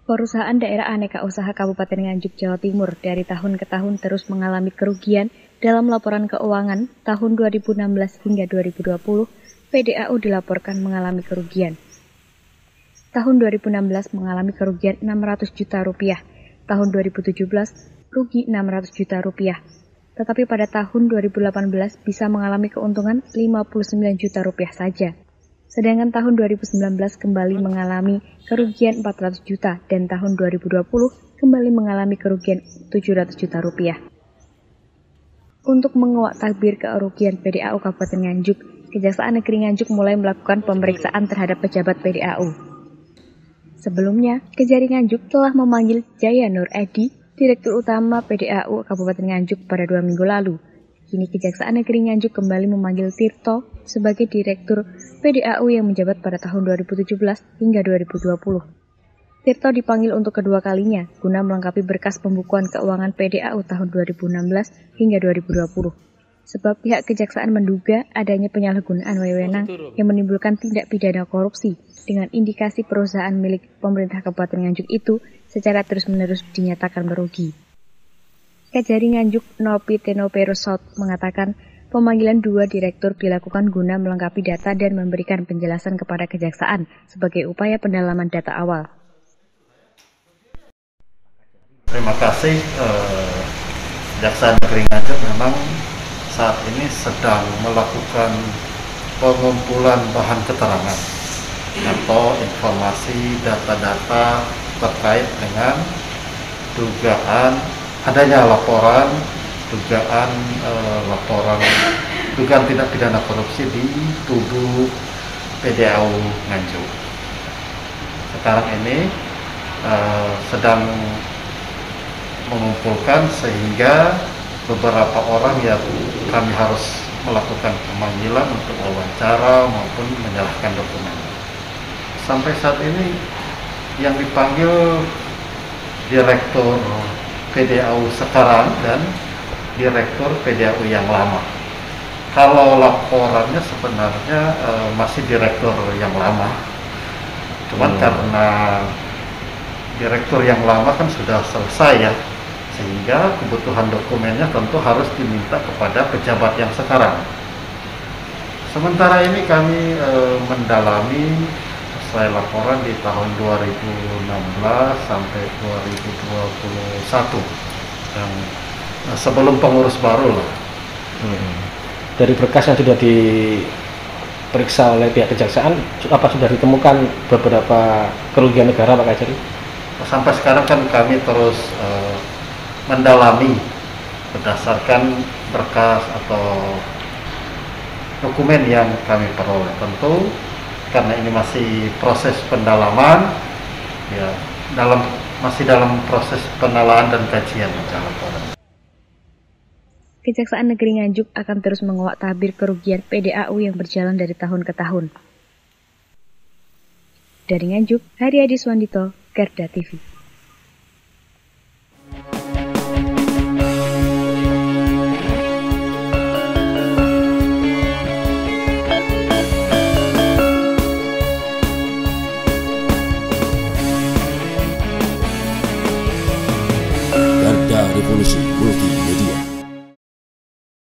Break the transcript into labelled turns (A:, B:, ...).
A: Perusahaan Daerah Aneka Usaha Kabupaten Nganjuk, Jawa Timur dari tahun ke tahun terus mengalami kerugian dalam laporan keuangan tahun 2016 hingga 2020, PDAU dilaporkan mengalami kerugian. Tahun 2016 mengalami kerugian 600 juta rupiah, tahun 2017 rugi 600 juta rupiah, tetapi pada tahun 2018 bisa mengalami keuntungan 59 juta rupiah saja. Sedangkan tahun 2019 kembali mengalami kerugian 400 juta dan tahun 2020 kembali mengalami kerugian 700 juta rupiah. Untuk menguak takbir kerugian PDAU Kabupaten Nganjuk, Kejaksaan Negeri Nganjuk mulai melakukan pemeriksaan terhadap pejabat PDAU. Sebelumnya, Kejari Nganjuk telah memanggil Jaya Nur Edi, Direktur Utama PDAU Kabupaten Nganjuk pada 2 minggu lalu. Kini Kejaksaan Negeri Nganjuk kembali memanggil Tirto sebagai Direktur PDAU yang menjabat pada tahun 2017 hingga 2020. Tirto dipanggil untuk kedua kalinya guna melengkapi berkas pembukuan keuangan PDAU tahun 2016 hingga 2020. Sebab pihak Kejaksaan menduga adanya penyalahgunaan wewenang yang menimbulkan tindak pidana korupsi dengan indikasi perusahaan milik pemerintah Kabupaten Nganjuk itu secara terus-menerus dinyatakan merugi. Kejari Nganjuk Nopi Tenopero South mengatakan pemanggilan 2 direktur dilakukan guna melengkapi data dan memberikan penjelasan kepada Kejaksaan sebagai upaya pendalaman data awal.
B: Terima kasih. Kejaksaan Negeri Nganjuk memang saat ini sedang melakukan pengumpulan bahan keterangan atau informasi data-data terkait dengan dugaan adanya laporan dugaan tindak pidana korupsi di tubuh PDAU Nganjuk. Sekarang ini sedang mengumpulkan sehingga beberapa orang yang kami harus melakukan pemanggilan untuk wawancara maupun menyerahkan dokumen. Sampai saat ini yang dipanggil Direktur PDAU sekarang dan Direktur PDAU yang lama. Kalau laporannya sebenarnya masih Direktur yang lama, cuman karena Direktur yang lama kan sudah selesai ya, sehingga kebutuhan dokumennya tentu harus diminta kepada pejabat yang sekarang. Sementara ini kami mendalami sesuai laporan di tahun 2016 sampai 2021 yang sebelum pengurus baru lah.
C: Dari berkas yang sudah diperiksa oleh pihak Kejaksaan, apa sudah ditemukan beberapa kerugian negara Pak Kejari?
B: Sampai sekarang kan kami terus mendalami berdasarkan berkas atau dokumen yang kami peroleh. Tentu karena ini masih proses pendalaman, ya masih dalam proses penelaahan dan kajian laporan.
A: Kejaksaan Negeri Nganjuk akan terus menguak tabir kerugian PDAU yang berjalan dari tahun ke tahun. Dari Nganjuk, Haryadi Swandito, Garda TV.